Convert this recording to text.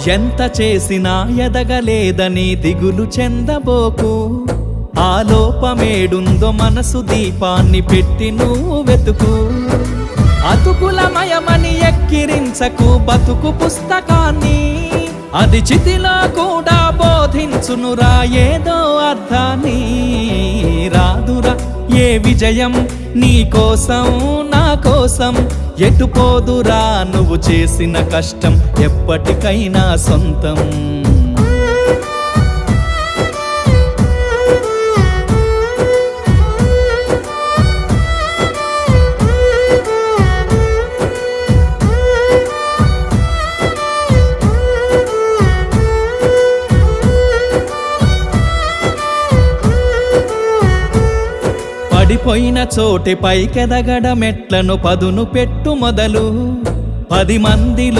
ఎంత చేసినా ఎదగలేదని దిగులు చెందబోకు. ఆ లోపమేడుందో మనసు దీపాన్ని పెట్టి నువ్వు వెతుకు. అతుకులమయమని ఎక్కిరించకు బతుకు పుస్తకాన్ని, అది చితిలో కూడా బోధించునురా ఏదో అర్థాన్ని. రాదురా ఏ విజయం నీ కోసం నా కోసం, ఎటుపోదురా నువ్వు చేసిన కష్టం ఎప్పటికైనా సొంతం. పడిపోయిన చోటి పైకెదగడ మెట్లను పదును పెట్టు మొదలు. 10 మందిలో